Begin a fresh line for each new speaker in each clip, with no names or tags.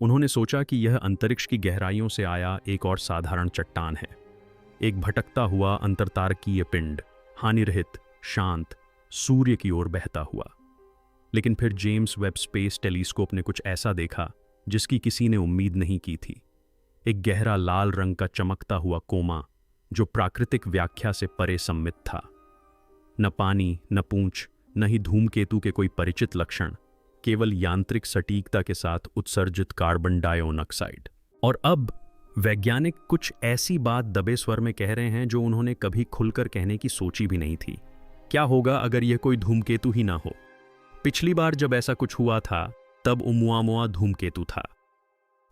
उन्होंने सोचा कि यह अंतरिक्ष की गहराइयों से आया एक और साधारण चट्टान है, एक भटकता हुआ अंतरतारकीय पिंड, हानिरहित, शांत, सूर्य की ओर बहता हुआ। लेकिन फिर जेम्स वेब स्पेस टेलीस्कोप ने कुछ ऐसा देखा जिसकी किसी ने उम्मीद नहीं की थी। एक गहरा लाल रंग का चमकता हुआ कोमा जो प्राकृतिक व्याख्या से परे सम्मित था। न पानी, न पूंछ, न ही धूमकेतु के कोई परिचित लक्षण, केवल यांत्रिक सटीकता के साथ उत्सर्जित कार्बन डाइऑक्साइड। और अब वैज्ञानिक कुछ ऐसी बात दबे स्वर में कह रहे हैं जो उन्होंने कभी खुलकर कहने की सोची भी नहीं थी। क्या होगा अगर यह कोई धूमकेतु ही ना हो? पिछली बार जब ऐसा कुछ हुआ था तब ओumuamua धूमकेतु था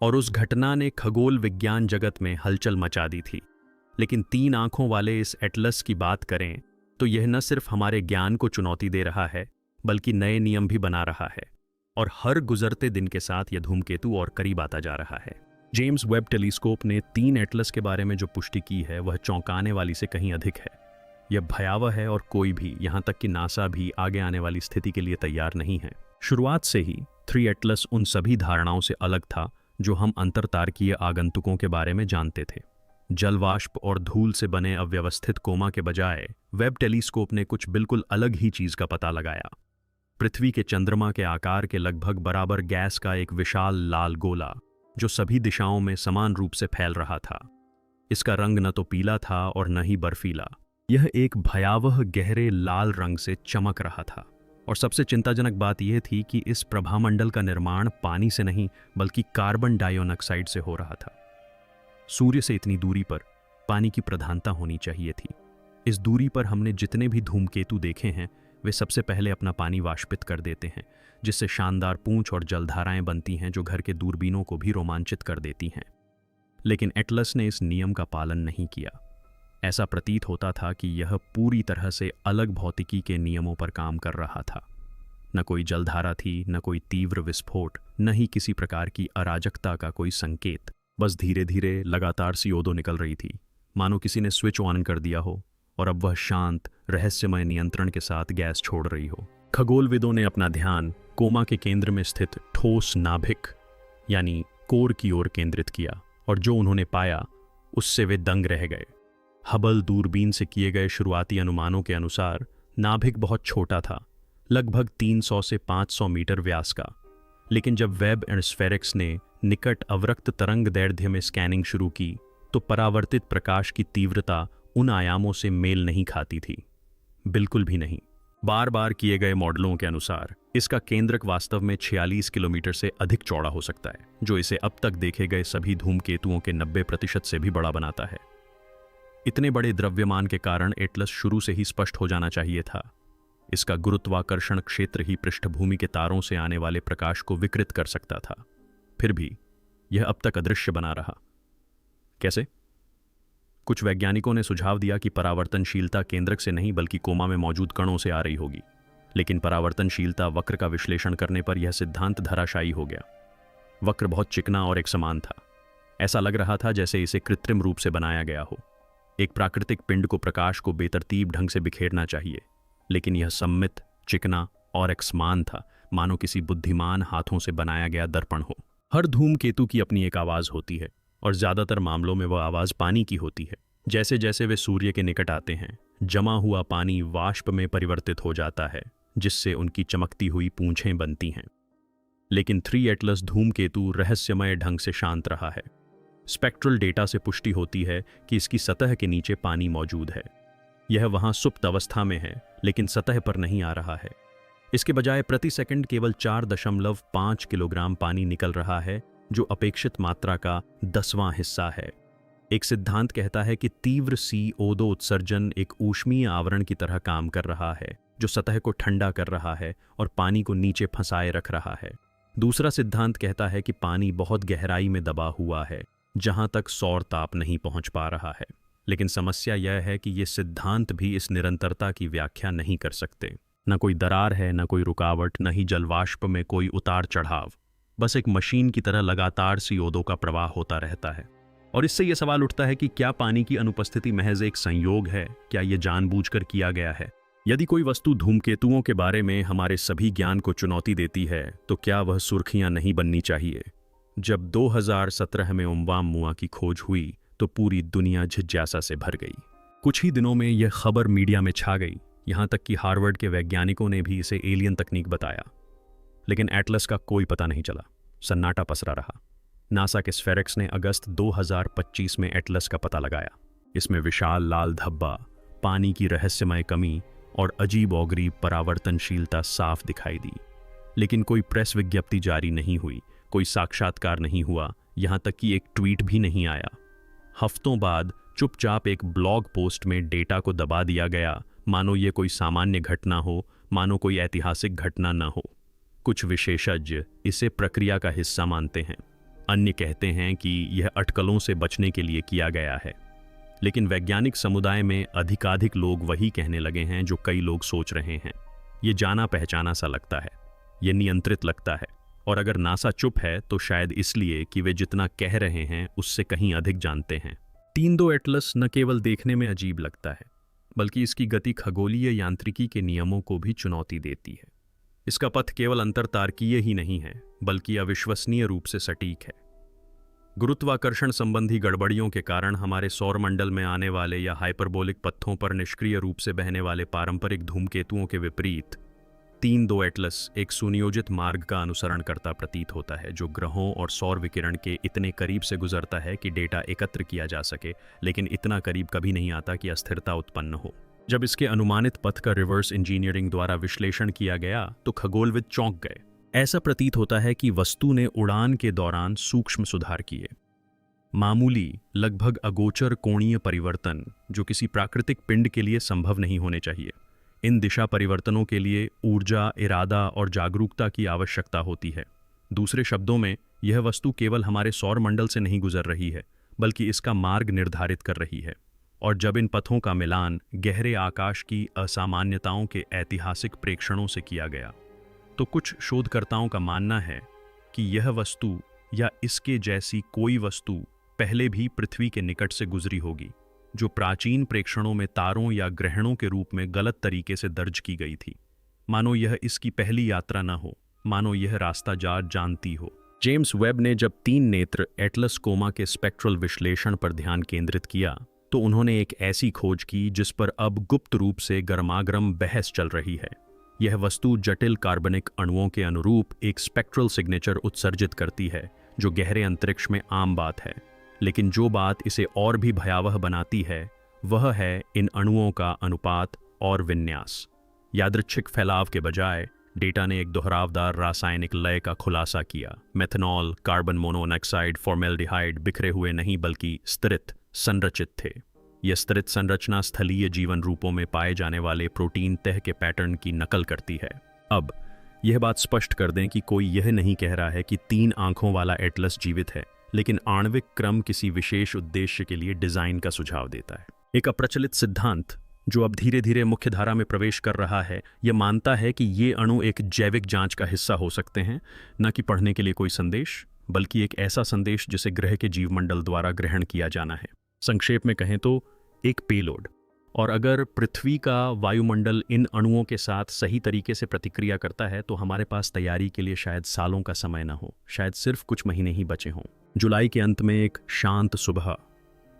और उस घटना ने खगोल विज्ञान जगत में हलचल मचा दी थी। लेकिन 3 आंखों वाले इस एटलस की बात करें तो यह न सिर्फ हमारे ज्ञान को चुनौती दे रहा है बल्कि नए नियम भी बना रहा है, और हर गुजरते दिन के साथ यह धूमकेतु और करीब आता जा रहा है। जेम्स वेब टेलीस्कोप ने 3 एटलस के बारे में जो पुष्टि की है वह चौंकाने वाली से कहीं अधिक है। यह भयावह है और कोई भी, यहां तक कि नासा भी, आगे आने वाली स्थिति के लिए तैयार नहीं है। शुरुआत से ही 3 एटलस उन सभी धारणाओं से अलग था जो हम अंतरतारकीय आगंतुकों के बारे में जानते थे। जलवाष्प और धूल से बने अव्यवस्थित कोमा के बजाय वेब टेलीस्कोप ने कुछ बिल्कुल अलग ही चीज का पता लगाया। पृथ्वी के चंद्रमा के आकार के लगभग बराबर गैस का एक विशाल लाल गोला जो सभी दिशाओं में समान रूप से फैल रहा था। इसका रंग न तो पीला था और न ही बर्फीला, यह एक भयावह गहरे लाल रंग से चमक रहा था। और सबसे चिंताजनक बात यह थी कि इस प्रभामंडल का निर्माण पानी से नहीं बल्कि कार्बन डाइऑक्साइड से हो रहा था। सूर्य से इतनी दूरी पर पानी की प्रधानता होनी चाहिए थी। इस दूरी पर हमने जितने भी धूमकेतु देखे हैं वे सबसे पहले अपना पानी वाष्पित कर देते हैं, जिससे शानदार पूंछ और जलधाराएं बनती हैं जो घर के दूरबीनों को भी रोमांचित कर देती हैं। लेकिन एटलस ने इस नियम का पालन नहीं किया। ऐसा प्रतीत होता था कि यह पूरी तरह से अलग भौतिकी के नियमों पर काम कर रहा था। न कोई जलधारा थी, न कोई तीव्र विस्फोट, न ही किसी प्रकार की अराजकता का कोई संकेत। बस धीरे धीरे लगातार CO2 निकल रही थी, मानो किसी ने स्विच ऑन कर दिया हो और अब वह शांत, रहस्यमय नियंत्रण के साथ गैस छोड़ रही हो। खगोलविदों ने अपना ध्यान कोमा के केंद्र में स्थित ठोस नाभिक यानी कोर की ओर केंद्रित किया, और जो उन्होंने पाया उससे वे दंग रह गए। हबल दूरबीन से किए गए शुरुआती अनुमानों के अनुसार नाभिक बहुत छोटा था, लगभग 300 से 500 मीटर व्यास का। लेकिन जब वेब एंड स्फेरिक्स ने निकट अवरक्त तरंग दैर्ध्य में स्कैनिंग शुरू की तो परावर्तित प्रकाश की तीव्रता उन आयामों से मेल नहीं खाती थी, बिल्कुल भी नहीं। बार बार किए गए मॉडलों के अनुसार इसका केंद्रक वास्तव में 46 किलोमीटर से अधिक चौड़ा हो सकता है, जो इसे अब तक देखे गए सभी धूमकेतुओं के 90% से भी बड़ा बनाता है। इतने बड़े द्रव्यमान के कारण एटलस शुरू से ही स्पष्ट हो जाना चाहिए था। इसका गुरुत्वाकर्षण क्षेत्र ही पृष्ठभूमि के तारों से आने वाले प्रकाश को विकृत कर सकता था। फिर भी यह अब तक अदृश्य बना रहा। कैसे? कुछ वैज्ञानिकों ने सुझाव दिया कि परावर्तनशीलता केंद्रक से नहीं बल्कि कोमा में मौजूद कणों से आ रही होगी। लेकिन परावर्तनशीलता वक्र का विश्लेषण करने पर यह सिद्धांत धराशायी हो गया। वक्र बहुत चिकना और एक समान था। ऐसा लग रहा था जैसे इसे कृत्रिम रूप से बनाया गया हो। एक प्राकृतिक पिंड को प्रकाश को बेतरतीब ढंग से बिखेरना चाहिए, लेकिन यह सम्मित, चिकना और एक समान था, मानो किसी बुद्धिमान हाथों से बनाया गया दर्पण हो। हर धूमकेतु की अपनी एक आवाज होती है और ज्यादातर मामलों में वह आवाज पानी की होती है। जैसे जैसे वे सूर्य के निकट आते हैं, जमा हुआ पानी वाष्प में परिवर्तित हो जाता है, जिससे उनकी चमकती हुई पूंछें बनती हैं। लेकिन 3 एटलस धूमकेतु रहस्यमय ढंग से शांत रहा है। स्पेक्ट्रल डेटा से पुष्टि होती है कि इसकी सतह के नीचे पानी मौजूद है। यह वहां सुप्त अवस्था में है, लेकिन सतह पर नहीं आ रहा है। इसके बजाय प्रति सेकंड केवल 4.5 किलोग्राम पानी निकल रहा है, जो अपेक्षित मात्रा का 10वां हिस्सा है। एक सिद्धांत कहता है कि तीव्र CO2 उत्सर्जन एक ऊष्मीय आवरण की तरह काम कर रहा है, जो सतह को ठंडा कर रहा है और पानी को नीचे फंसाए रख रहा है। दूसरा सिद्धांत कहता है कि पानी बहुत गहराई में दबा हुआ है, जहां तक सौर ताप नहीं पहुंच पा रहा है। लेकिन समस्या यह है कि ये सिद्धांत भी इस निरंतरता की व्याख्या नहीं कर सकते। न कोई दरार है, न कोई रुकावट, न ही जलवाष्प में कोई उतार चढ़ाव। बस एक मशीन की तरह लगातार CO2 का प्रवाह होता रहता है। और इससे यह सवाल उठता है कि क्या पानी की अनुपस्थिति महज एक संयोग है? क्या यह जानबूझकर किया गया है? यदि कोई वस्तु धूमकेतुओं के बारे में हमारे सभी ज्ञान को चुनौती देती है, तो क्या वह सुर्खियां नहीं बननी चाहिए? जब 2017 में ओमुवामुआ की खोज हुई तो पूरी दुनिया जिज्ञासा से भर गई। कुछ ही दिनों में यह खबर मीडिया में छा गई, यहां तक कि हार्वर्ड के वैज्ञानिकों ने भी इसे एलियन तकनीक बताया। लेकिन एटलस का कोई पता नहीं चला, सन्नाटा पसरा रहा। नासा के स्फेरिक्स ने अगस्त 2025 में एटलस का पता लगाया। इसमें विशाल लाल धब्बा, पानी की रहस्यमय कमी और अजीब औगरीब परावर्तनशीलता साफ दिखाई दी। लेकिन कोई प्रेस विज्ञप्ति जारी नहीं हुई, कोई साक्षात्कार नहीं हुआ, यहां तक कि एक ट्वीट भी नहीं आया। हफ्तों बाद चुपचाप एक ब्लॉग पोस्ट में डेटा को दबा दिया गया, मानो ये कोई सामान्य घटना हो, मानो कोई ऐतिहासिक घटना न हो। कुछ विशेषज्ञ इसे प्रक्रिया का हिस्सा मानते हैं, अन्य कहते हैं कि यह अटकलों से बचने के लिए किया गया है। लेकिन वैज्ञानिक समुदाय में अधिकाधिक लोग वही कहने लगे हैं जो कई लोग सोच रहे हैं। ये जाना पहचाना सा लगता है, ये नियंत्रित लगता है, और अगर नासा चुप है तो शायद इसलिए कि वे जितना कह रहे हैं उससे कहीं अधिक जानते हैं। 3-2 एटलस न केवल देखने में अजीब लगता है, बल्कि इसकी गति खगोलीय यांत्रिकी के नियमों को भी चुनौती देती है। इसका पथ केवल अंतरतारकीय ही नहीं है, बल्कि अविश्वसनीय रूप से सटीक है। गुरुत्वाकर्षण संबंधी गड़बड़ियों के कारण हमारे सौरमंडल में आने वाले या हाइपरबोलिक पथों पर निष्क्रिय रूप से बहने वाले पारंपरिक धूमकेतुओं के विपरीत 3-2 एटलस एक सुनियोजित मार्ग का अनुसरण करता प्रतीत होता है, जो ग्रहों और सौर विकिरण के इतने करीब से गुजरता है कि डेटा एकत्र किया जा सके, लेकिन इतना करीब कभी नहीं आता कि अस्थिरता उत्पन्न हो। जब इसके अनुमानित पथ का रिवर्स इंजीनियरिंग द्वारा विश्लेषण किया गया तो खगोलविद चौंक गए। ऐसा प्रतीत होता है कि वस्तु ने उड़ान के दौरान सूक्ष्म सुधार किए। मामूली, लगभग अगोचर कोणीय परिवर्तन जो किसी प्राकृतिक पिंड के लिए संभव नहीं होने चाहिए। इन दिशा परिवर्तनों के लिए ऊर्जा, इरादा और जागरूकता की आवश्यकता होती है। दूसरे शब्दों में, यह वस्तु केवल हमारे सौरमंडल से नहीं गुजर रही है, बल्कि इसका मार्ग निर्धारित कर रही है। और जब इन पथों का मिलान गहरे आकाश की असामान्यताओं के ऐतिहासिक प्रेक्षणों से किया गया, तो कुछ शोधकर्ताओं का मानना है कि यह वस्तु या इसके जैसी कोई वस्तु पहले भी पृथ्वी के निकट से गुजरी होगी, जो प्राचीन प्रेक्षणों में तारों या ग्रहणों के रूप में गलत तरीके से दर्ज की गई थी। मानो यह इसकी पहली यात्रा न हो, मानो यह रास्ता जानती हो। जेम्स वेब ने जब 3 नेत्र एटलस कोमा के स्पेक्ट्रल विश्लेषण पर ध्यान केंद्रित किया, तो उन्होंने एक ऐसी खोज की जिस पर अब गुप्त रूप से गर्मागर्म बहस चल रही है। यह वस्तु जटिल कार्बनिक अणुओं के अनुरूप एक स्पेक्ट्रल सिग्नेचर उत्सर्जित करती है, जो गहरे अंतरिक्ष में आम बात है। लेकिन जो बात इसे और भी भयावह बनाती है, वह है इन अणुओं का अनुपात और विन्यास। यादृच्छिक फैलाव के बजाय डेटा ने एक दोहरावदार रासायनिक लय का खुलासा किया। मेथनॉल, कार्बन मोनोऑक्साइड, फॉर्मेल्डिहाइड बिखरे हुए नहीं बल्कि स्थिरित संरचित थे। यह स्थिरित संरचना स्थलीय जीवन रूपों में पाए जाने वाले प्रोटीन तह के पैटर्न की नकल करती है। अब यह बात स्पष्ट कर दें कि कोई यह नहीं कह रहा है कि 3 आंखों वाला एटलस जीवित है, लेकिन आणविक क्रम किसी विशेष उद्देश्य के लिए डिजाइन का सुझाव देता है। एक अप्रचलित सिद्धांत जो अब धीरे धीरे मुख्यधारा में प्रवेश कर रहा है, यह मानता है कि ये अणु एक जैविक जांच का हिस्सा हो सकते हैं, न कि पढ़ने के लिए कोई संदेश, बल्कि एक ऐसा संदेश जिसे ग्रह के जीवमंडल द्वारा ग्रहण किया जाना है। संक्षेप में कहें तो एक पेलोड। और अगर पृथ्वी का वायुमंडल इन अणुओं के साथ सही तरीके से प्रतिक्रिया करता है, तो हमारे पास तैयारी के लिए शायद सालों का समय न हो, शायद सिर्फ कुछ महीने ही बचे हों। जुलाई के अंत में एक शांत सुबह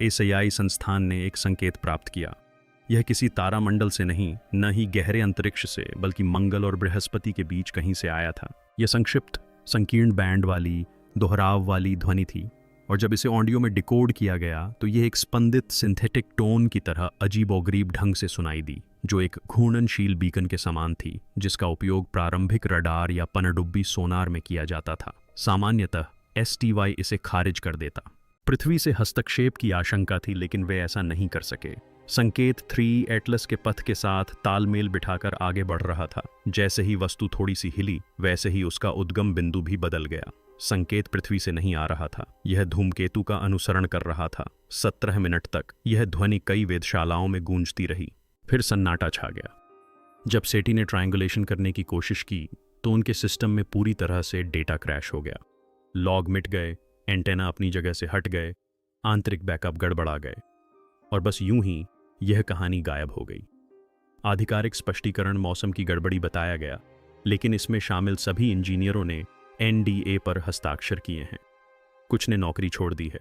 एएसआई संस्थान ने एक संकेत प्राप्त किया। यह किसी तारामंडल से नहीं, न ही गहरे अंतरिक्ष से, बल्कि मंगल और बृहस्पति के बीच कहीं से आया था। यह संक्षिप्त, संकीर्ण बैंड वाली, दोहराव वाली ध्वनि थी, और जब इसे ऑडियो में डिकोड किया गया तो यह एक स्पंदित सिंथेटिक टोन की तरह अजीबोगरीब ढंग से सुनाई दी, जो एक घूर्णनशील बीकन के समान थी, जिसका उपयोग प्रारंभिक रडार या पनडुब्बी सोनार में किया जाता था। सामान्यतः STY इसे खारिज कर देता। पृथ्वी से हस्तक्षेप की आशंका थी, लेकिन वे ऐसा नहीं कर सके। संकेत 3 एटलस के पथ के साथ तालमेल बिठाकर आगे बढ़ रहा था। जैसे ही वस्तु थोड़ी सी हिली, वैसे ही उसका उद्गम बिंदु भी बदल गया। संकेत पृथ्वी से नहीं आ रहा था, यह धूमकेतु का अनुसरण कर रहा था। 17 मिनट तक यह ध्वनि कई वेधशालाओं में गूंजती रही। फिर सन्नाटा छा गया। जब सेटी ने ट्रायंगुलेशन करने की कोशिश की, तो उनके सिस्टम में पूरी तरह से डेटा क्रैश हो गया। लॉग मिट गए, एंटेना अपनी जगह से हट गए, आंतरिक बैकअप गड़बड़ा गए, और बस यूं ही यह कहानी गायब हो गई। आधिकारिक स्पष्टीकरण मौसम की गड़बड़ी बताया गया, लेकिन इसमें शामिल सभी इंजीनियरों ने NDA पर हस्ताक्षर किए हैं। कुछ ने नौकरी छोड़ दी है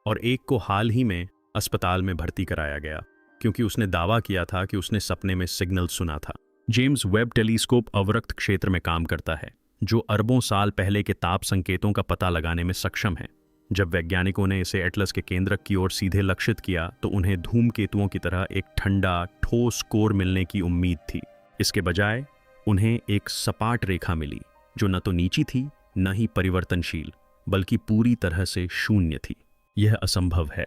और एक को हाल ही में अस्पताल में भर्ती कराया गया क्योंकि उसने दावा किया था कि उसने सपने में सिग्नल सुना था। जेम्स वेब टेलीस्कोप अवरक्त क्षेत्र में काम करता है जो अरबों साल पहले के ताप संकेतों का पता लगाने में सक्षम है। जब वैज्ञानिकों ने इसे एटलस के केंद्रक की ओर सीधे लक्षित किया तो उन्हें धूमकेतुओं की तरह एक ठंडा ठोस कोर मिलने की उम्मीद थी। इसके बजाय उन्हें एक सपाट रेखा मिली जो न तो नीची थी न ही परिवर्तनशील बल्कि पूरी तरह से शून्य थी। यह असंभव है।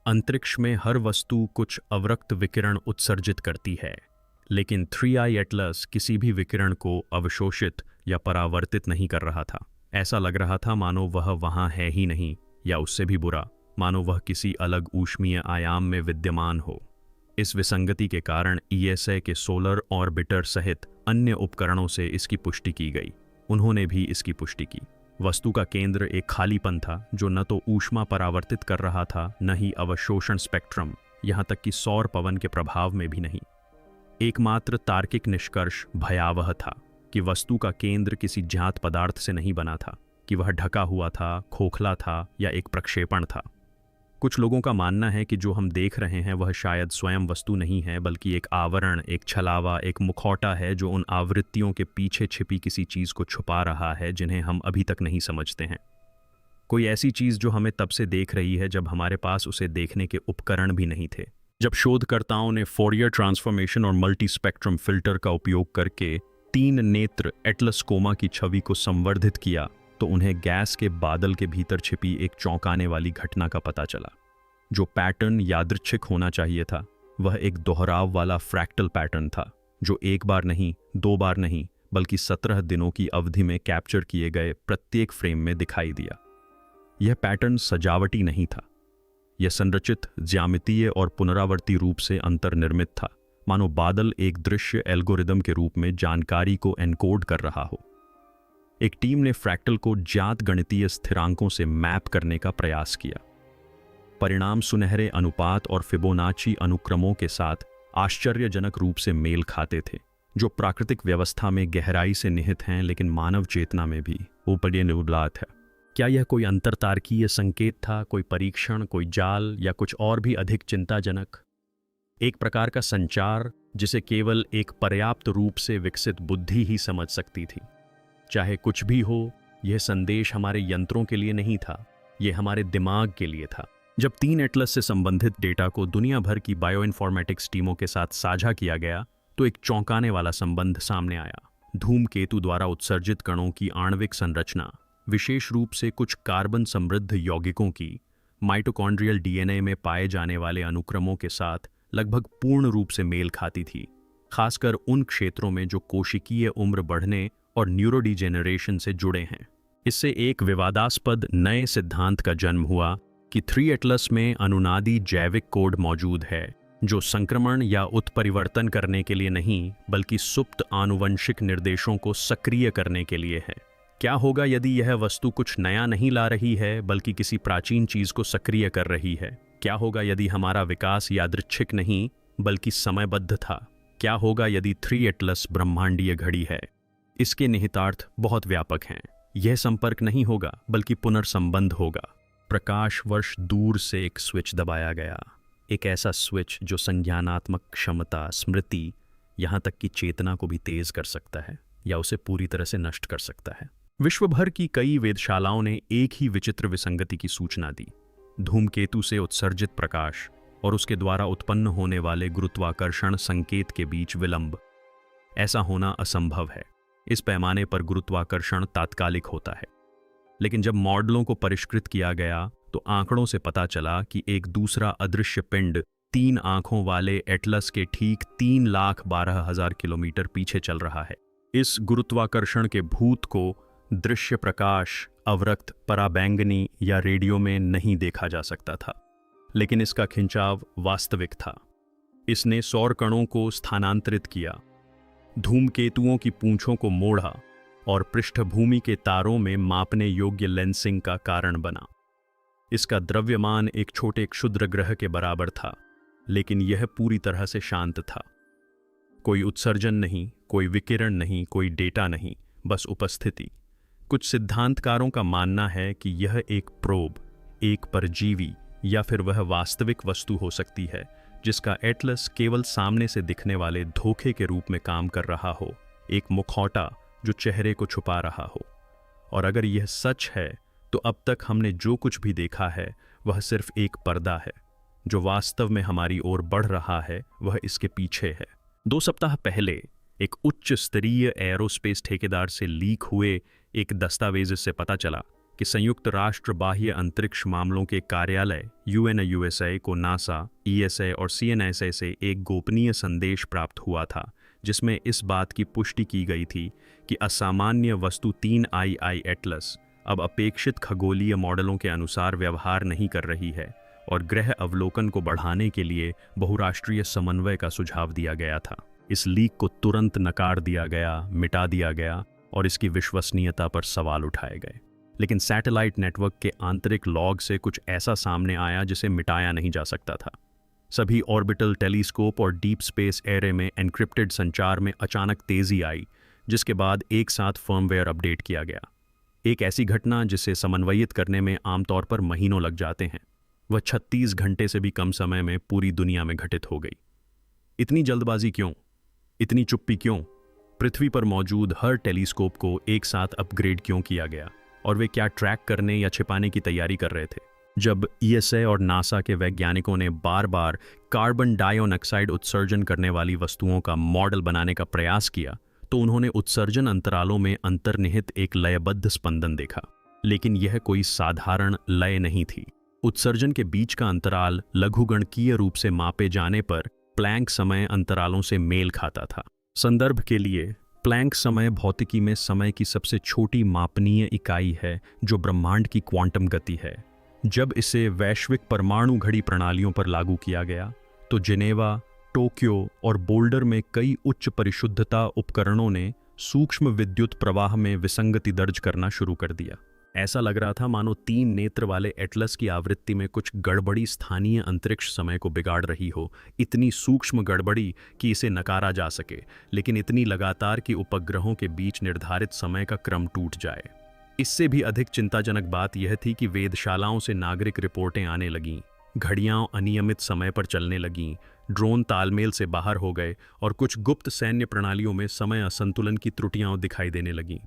अंतरिक्ष में हर वस्तु कुछ अवरक्त विकिरण उत्सर्जित करती है, लेकिन 3i एटलस किसी भी विकिरण को अवशोषित या परावर्तित नहीं कर रहा था। ऐसा लग रहा था मानो वह वहां है ही नहीं, या उससे भी बुरा, मानो वह किसी अलग ऊष्मीय आयाम में विद्यमान हो। इस विसंगति के कारण ESA के सोलर ऑर्बिटर सहित अन्य उपकरणों से इसकी पुष्टि की गई। उन्होंने भी इसकी पुष्टि की। वस्तु का केंद्र एक खालीपन था जो न तो ऊष्मा परावर्तित कर रहा था न ही अवशोषण स्पेक्ट्रम, यहां तक कि सौर पवन के प्रभाव में भी नहीं। एकमात्र तार्किक निष्कर्ष भयावह था कि वस्तु का केंद्र किसी ज्ञात पदार्थ से नहीं बना था, कि वह ढका हुआ था, खोखला था या एक प्रक्षेपण था। कुछ लोगों का मानना है कि जो हम देख रहे हैं वह शायद स्वयं वस्तु नहीं है बल्कि एक आवरण, एक छलावा, एक मुखौटा है जो उन आवृत्तियों के पीछे छिपी किसी चीज को छुपा रहा है जिन्हें हम अभी तक नहीं समझते हैं। कोई ऐसी चीज जो हमें तब से देख रही है जब हमारे पास उसे देखने के उपकरण भी नहीं थे। जब शोधकर्ताओं ने फोरियर ट्रांसफॉर्मेशन और मल्टी स्पेक्ट्रम फिल्टर का उपयोग करके 3 नेत्र एटलस्कोमा की छवि को संवर्धित किया तो उन्हें गैस के बादल के भीतर छिपी एक चौंकाने वाली घटना का पता चला। जो पैटर्न यादृच्छिक होना चाहिए था वह एक दोहराव वाला फ्रैक्टल पैटर्न था जो एक बार नहीं, 2 बार नहीं, बल्कि 17 दिनों की अवधि में कैप्चर किए गए प्रत्येक फ्रेम में दिखाई दिया। यह पैटर्न सजावटी नहीं था, यह संरचित, ज्यामितीय और पुनरावर्ती रूप से अंतर्निर्मित था, मानो बादल एक दृश्य एल्गोरिदम के रूप में जानकारी को एनकोड कर रहा हो। एक टीम ने फ्रैक्टल को ज्ञात गणितीय स्थिरांकों से मैप करने का प्रयास किया। परिणाम सुनहरे अनुपात और फिबोनाची अनुक्रमों के साथ आश्चर्यजनक रूप से मेल खाते थे, जो प्राकृतिक व्यवस्था में गहराई से निहित हैं लेकिन मानव चेतना में भी ऊपरी निबलात है। क्या यह कोई अंतरतारकीय संकेत था, कोई परीक्षण, कोई जाल, या कुछ और भी अधिक चिंताजनक? एक प्रकार का संचार जिसे केवल एक पर्याप्त रूप से विकसित बुद्धि ही समझ सकती थी। चाहे कुछ भी हो, यह संदेश हमारे यंत्रों के लिए नहीं था, यह हमारे दिमाग के लिए था। जब 3 एटलस से संबंधित डेटा को दुनिया भर की बायोइन्फॉर्मेटिक्स टीमों के साथ साझा किया गया तो एक चौंकाने वाला संबंध सामने आया। धूमकेतु द्वारा उत्सर्जित कणों की आणविक संरचना, विशेष रूप से कुछ कार्बन समृद्ध यौगिकों की, माइटोकॉन्ड्रियल DNA में पाए जाने वाले अनुक्रमों के साथ लगभग पूर्ण रूप से मेल खाती थी, खासकर उन क्षेत्रों में जो कोशिकीय उम्र बढ़ने और न्यूरोडिजेनरेशन से जुड़े हैं। इससे एक विवादास्पद नए सिद्धांत का जन्म हुआ कि 3 एटलस में अनुनादी जैविक कोड मौजूद है जो संक्रमण या उत्परिवर्तन करने के लिए नहीं बल्कि सुप्त आनुवंशिक निर्देशों को सक्रिय करने के लिए है। क्या होगा यदि यह वस्तु कुछ नया नहीं ला रही है बल्कि किसी प्राचीन चीज को सक्रिय कर रही है? क्या होगा यदि हमारा विकास यादृच्छिक नहीं बल्कि समयबद्ध था? क्या होगा यदि 3 एटलस ब्रह्मांडीय घड़ी है? इसके निहितार्थ बहुत व्यापक हैं। यह संपर्क नहीं होगा बल्कि पुनर्संबंध होगा। प्रकाश वर्ष दूर से एक स्विच दबाया गया, एक ऐसा स्विच जो संज्ञानात्मक क्षमता, स्मृति, यहाँ तक कि चेतना को भी तेज कर सकता है या उसे पूरी तरह से नष्ट कर सकता है। विश्व भर की कई वेधशालाओं ने एक ही विचित्र विसंगति की सूचना दी। धूमकेतु से उत्सर्जित प्रकाश और उसके द्वारा उत्पन्न होने वाले गुरुत्वाकर्षण संकेत के बीच विलंब। ऐसा होना असंभव है। इस पैमाने पर गुरुत्वाकर्षण तात्कालिक होता है, लेकिन जब मॉडलों को परिष्कृत किया गया तो आंकड़ों से पता चला कि एक दूसरा अदृश्य पिंड 3 आंखों वाले एटलस के ठीक 3,12,000 किलोमीटर पीछे चल रहा है। इस गुरुत्वाकर्षण के भूत को दृश्य प्रकाश, अवरक्त, पराबैंगनी या रेडियो में नहीं देखा जा सकता था, लेकिन इसका खिंचाव वास्तविक था। इसने सौर कणों को स्थानांतरित किया, धूमकेतुओं की पूंछों को मोड़ा और पृष्ठभूमि के तारों में मापने योग्य लेंसिंग का कारण बना। इसका द्रव्यमान एक छोटे क्षुद्र ग्रह के बराबर था, लेकिन यह पूरी तरह से शांत था। कोई उत्सर्जन नहीं, कोई विकिरण नहीं, कोई डेटा नहीं, बस उपस्थिति। कुछ सिद्धांतकारों का मानना है कि यह एक प्रोब, एक परजीवी या फिर वह वास्तविक वस्तु हो सकती है जिसका एटलस केवल सामने से दिखने वाले धोखे के रूप में काम कर रहा हो, एक मुखौटा जो चेहरे को छुपा रहा हो। और अगर यह सच है तो अब तक हमने जो कुछ भी देखा है वह सिर्फ एक पर्दा है। जो वास्तव में हमारी ओर बढ़ रहा है वह इसके पीछे है। 2 सप्ताह पहले एक उच्च स्तरीय एरोस्पेस ठेकेदार से लीक हुए एक दस्तावेज से पता चला कि संयुक्त राष्ट्र बाह्य अंतरिक्ष मामलों के कार्यालय UNUSA को नासा, ESA और CNSA से एक गोपनीय संदेश प्राप्त हुआ था जिसमें इस बात की पुष्टि की गई थी कि असामान्य वस्तु 3II एटलस अब अपेक्षित खगोलीय मॉडलों के अनुसार व्यवहार नहीं कर रही है और ग्रह अवलोकन को बढ़ाने के लिए बहुराष्ट्रीय समन्वय का सुझाव दिया गया था। इस लीक को तुरंत नकार दिया गया, मिटा दिया गया और इसकी विश्वसनीयता पर सवाल उठाए गए। लेकिन सैटेलाइट नेटवर्क के आंतरिक लॉग से कुछ ऐसा सामने आया जिसे मिटाया नहीं जा सकता था। सभी ऑर्बिटल टेलीस्कोप और डीप स्पेस एरे में एन्क्रिप्टेड संचार में अचानक तेजी आई, जिसके बाद एक साथ फर्मवेयर अपडेट किया गया। एक ऐसी घटना जिसे समन्वयित करने में आमतौर पर महीनों लग जाते हैं, वह 36 घंटे से भी कम समय में पूरी दुनिया में घटित हो गई। इतनी जल्दबाजी क्यों? इतनी चुप्पी क्यों? पृथ्वी पर मौजूद हर टेलीस्कोप को एक साथ अपग्रेड क्यों किया गया और वे क्या ट्रैक करने या छिपाने की तैयारी कर रहे थे? जब ESA और नासा के वैज्ञानिकों ने बार बार कार्बन डाइऑक्साइड उत्सर्जन करने वाली वस्तुओं का मॉडल बनाने का प्रयास किया तो उन्होंने उत्सर्जन अंतरालों में अंतर्निहित एक लयबद्ध स्पंदन देखा। लेकिन यह कोई साधारण लय नहीं थी। उत्सर्जन के बीच का अंतराल लघुगणकीय रूप से मापे जाने पर प्लैंक समय अंतरालों से मेल खाता था। संदर्भ के लिए, प्लैंक समय भौतिकी में समय की सबसे छोटी मापनीय इकाई है जो ब्रह्मांड की क्वांटम गति है। जब इसे वैश्विक परमाणु घड़ी प्रणालियों पर लागू किया गया तो जिनेवा, टोक्यो और बोल्डर में कई उच्च परिशुद्धता उपकरणों ने सूक्ष्म विद्युत प्रवाह में विसंगति दर्ज करना शुरू कर दिया। ऐसा लग रहा था मानो 3 नेत्र वाले एटलस की आवृत्ति में कुछ गड़बड़ी स्थानीय अंतरिक्ष समय को बिगाड़ रही हो, इतनी सूक्ष्म गड़बड़ी कि इसे नकारा जा सके, लेकिन इतनी लगातार कि उपग्रहों के बीच निर्धारित समय का क्रम टूट जाए। इससे भी अधिक चिंताजनक बात यह थी कि वेधशालाओं से नागरिक रिपोर्टें आने लगीं, घड़ियां अनियमित समय पर चलने लगीं, ड्रोन तालमेल से बाहर हो गए और कुछ गुप्त सैन्य प्रणालियों में समय असंतुलन की त्रुटियां दिखाई देने लगीं।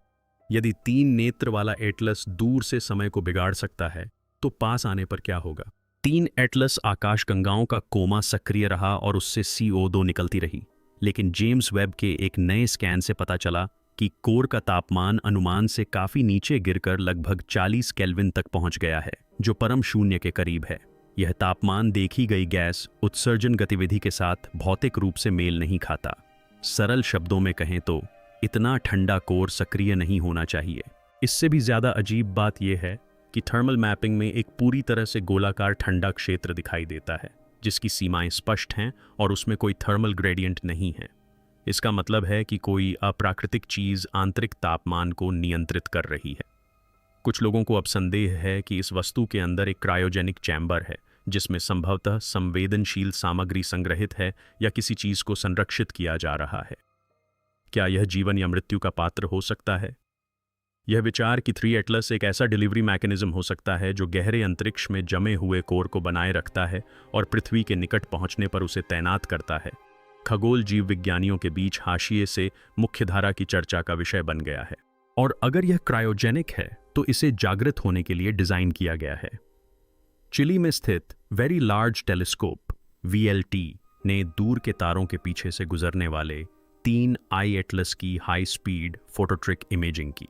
यदि 3 नेत्र वाला एटलस दूर से समय को बिगाड़ सकता है तो पास आने पर क्या होगा? 3 एटलस आकाशगंगाओं का कोमा सक्रिय रहा और उससे CO2 निकलती रही। लेकिन जेम्स वेब के एक नए स्कैन से पता चला कि कोर का तापमान अनुमान से काफी नीचे गिरकर लगभग 40 केल्विन तक पहुंच गया है, जो परम शून्य के करीब है। यह तापमान देखी गई गैस उत्सर्जन गतिविधि के साथ भौतिक रूप से मेल नहीं खाता। सरल शब्दों में कहें तो इतना ठंडा कोर सक्रिय नहीं होना चाहिए। इससे भी ज्यादा अजीब बात यह है कि थर्मल मैपिंग में एक पूरी तरह से गोलाकार ठंडा क्षेत्र दिखाई देता है जिसकी सीमाएं स्पष्ट हैं और उसमें कोई थर्मल ग्रेडियंट नहीं है। इसका मतलब है कि कोई अप्राकृतिक चीज आंतरिक तापमान को नियंत्रित कर रही है। कुछ लोगों को अब संदेह है कि इस वस्तु के अंदर एक क्रायोजेनिक चैम्बर है जिसमें संभवतः संवेदनशील सामग्री संग्रहित है या किसी चीज को संरक्षित किया जा रहा है। क्या यह जीवन या मृत्यु का पात्र हो सकता है? यह विचार कि 3 एटलस एक ऐसा डिलीवरी मैकेनिज्म हो सकता है जो गहरे अंतरिक्ष में जमे हुए कोर को बनाए रखता है और पृथ्वी के निकट पहुंचने पर उसे तैनात करता है, खगोल जीव विज्ञानियों के बीच हाशिए से मुख्यधारा की चर्चा का विषय बन गया है। और अगर यह क्रायोजेनिक है तो इसे जागृत होने के लिए डिजाइन किया गया है। चिली में स्थित वेरी लार्ज टेलीस्कोप VLT ने दूर के तारों के पीछे से गुजरने वाले 3I एटलस की हाई स्पीड फोटोट्रिक इमेजिंग की।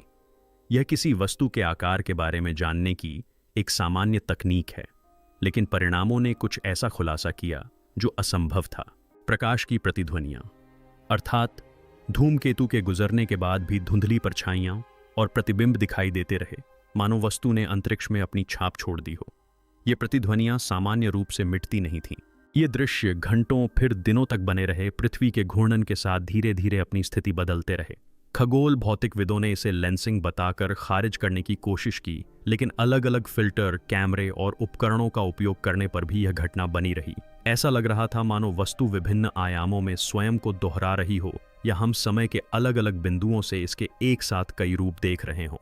यह किसी वस्तु के आकार के बारे में जानने की एक सामान्य तकनीक है, लेकिन परिणामों ने कुछ ऐसा खुलासा किया जो असंभव था। प्रकाश की प्रतिध्वनियां, अर्थात धूमकेतु के गुजरने के बाद भी धुंधली परछाइयां और प्रतिबिंब दिखाई देते रहे, मानो वस्तु ने अंतरिक्ष में अपनी छाप छोड़ दी हो। ये प्रतिध्वनियां सामान्य रूप से मिटती नहीं थीं। ये दृश्य घंटों फिर दिनों तक बने रहे, पृथ्वी के घूर्णन के साथ धीरे धीरे अपनी स्थिति बदलते रहे। खगोल भौतिकविदों ने इसे लेंसिंग बताकर खारिज करने की कोशिश की, लेकिन अलग अलग फिल्टर, कैमरे और उपकरणों का उपयोग करने पर भी यह घटना बनी रही। ऐसा लग रहा था मानो वस्तु विभिन्न आयामों में स्वयं को दोहरा रही हो या हम समय के अलग अलग बिंदुओं से इसके एक साथ कई रूप देख रहे हों।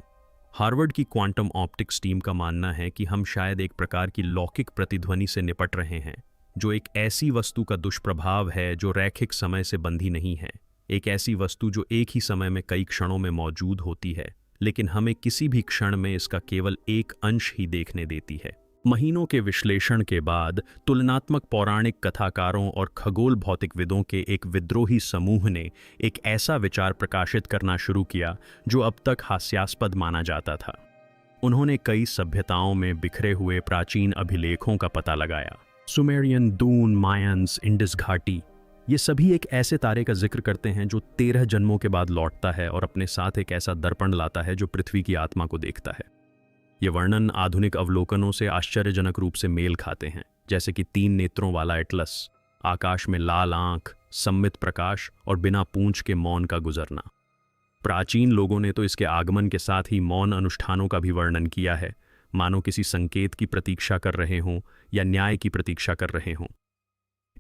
हार्वर्ड की क्वांटम ऑप्टिक्स टीम का मानना है कि हम शायद एक प्रकार की लौकिक प्रतिध्वनि से निपट रहे हैं, जो एक ऐसी वस्तु का दुष्प्रभाव है जो रैखिक समय से बंधी नहीं है, एक ऐसी वस्तु जो एक ही समय में कई क्षणों में मौजूद होती है, लेकिन हमें किसी भी क्षण में इसका केवल एक अंश ही देखने देती है। महीनों के विश्लेषण के बाद तुलनात्मक पौराणिक कथाकारों और खगोल भौतिकविदों के एक विद्रोही समूह ने एक ऐसा विचार प्रकाशित करना शुरू किया जो अब तक हास्यास्पद माना जाता था। उन्होंने कई सभ्यताओं में बिखरे हुए प्राचीन अभिलेखों का पता लगाया। सुमेरियन, दून, मायंस, इंडस घाटी, ये सभी एक ऐसे तारे का जिक्र करते हैं जो 13 जन्मों के बाद लौटता है और अपने साथ एक ऐसा दर्पण लाता है जो पृथ्वी की आत्मा को देखता है। ये वर्णन आधुनिक अवलोकनों से आश्चर्यजनक रूप से मेल खाते हैं, जैसे कि 3 नेत्रों वाला एटलस, आकाश में लाल आंख, सम्मित प्रकाश और बिना पूंछ के मौन का गुजरना। प्राचीन लोगों ने तो इसके आगमन के साथ ही मौन अनुष्ठानों का भी वर्णन किया है, मानो किसी संकेत की प्रतीक्षा कर रहे हों या न्याय की प्रतीक्षा कर रहे हों।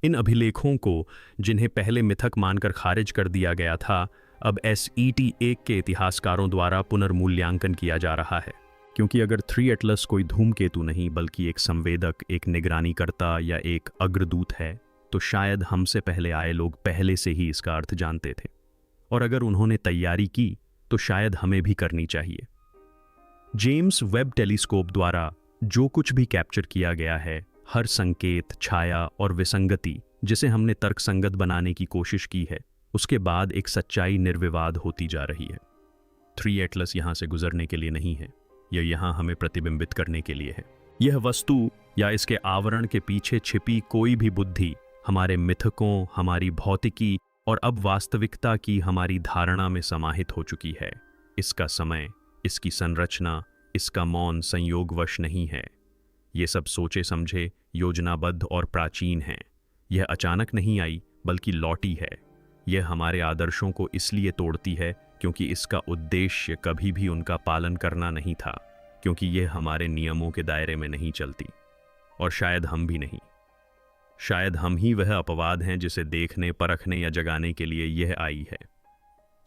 इन अभिलेखों को, जिन्हें पहले मिथक मानकर खारिज कर दिया गया था, अब SET1 के इतिहासकारों द्वारा पुनर्मूल्यांकन किया जा रहा है, क्योंकि अगर 3 एटलस कोई धूमकेतु नहीं बल्कि एक संवेदक, एक निगरानीकर्ता या एक अग्रदूत है, तो शायद हमसे पहले आए लोग पहले से ही इसका अर्थ जानते थे, और अगर उन्होंने तैयारी की तो शायद हमें भी करनी चाहिए। जेम्स वेब टेलीस्कोप द्वारा जो कुछ भी कैप्चर किया गया है, हर संकेत, छाया और विसंगति जिसे हमने तर्कसंगत बनाने की कोशिश की है, उसके बाद एक सच्चाई निर्विवाद होती जा रही है। 3 एटलस यहाँ से गुजरने के लिए नहीं है, यह यहाँ हमें प्रतिबिंबित करने के लिए है। यह वस्तु या इसके आवरण के पीछे छिपी कोई भी बुद्धि हमारे मिथकों, हमारी भौतिकी और अब वास्तविकता की हमारी धारणा में समाहित हो चुकी है। इसका समय, इसकी संरचना, इसका मौन संयोगवश नहीं है। ये सब सोचे समझे, योजनाबद्ध और प्राचीन हैं। यह अचानक नहीं आई बल्कि लौटी है। यह हमारे आदर्शों को इसलिए तोड़ती है क्योंकि इसका उद्देश्य कभी भी उनका पालन करना नहीं था, क्योंकि यह हमारे नियमों के दायरे में नहीं चलती, और शायद हम भी नहीं। शायद हम ही वह अपवाद हैं जिसे देखने, परखने या जगाने के लिए यह आई है।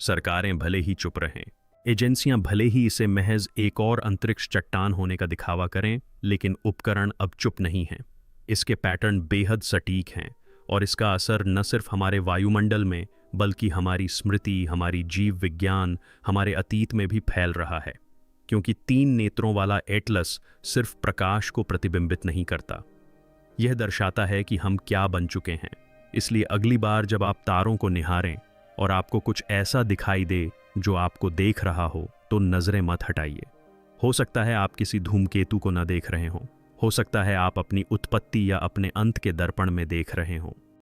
सरकारें भले ही चुप रहें, एजेंसियां भले ही इसे महज एक और अंतरिक्ष चट्टान होने का दिखावा करें, लेकिन उपकरण अब चुप नहीं हैं। इसके पैटर्न बेहद सटीक हैं और इसका असर न सिर्फ हमारे वायुमंडल में बल्कि हमारी स्मृति, हमारी जीव विज्ञान, हमारे अतीत में भी फैल रहा है, क्योंकि 3 नेत्रों वाला एटलस सिर्फ प्रकाश को प्रतिबिंबित नहीं करता, यह दर्शाता है कि हम क्या बन चुके हैं। इसलिए अगली बार जब आप तारों को निहारें और आपको कुछ ऐसा दिखाई दे जो आपको देख रहा हो, तो नजरें मत हटाइए। हो सकता है आप किसी धूमकेतु को न देख रहे हों, हो सकता है आप अपनी उत्पत्ति या अपने अंत के दर्पण में देख रहे हों।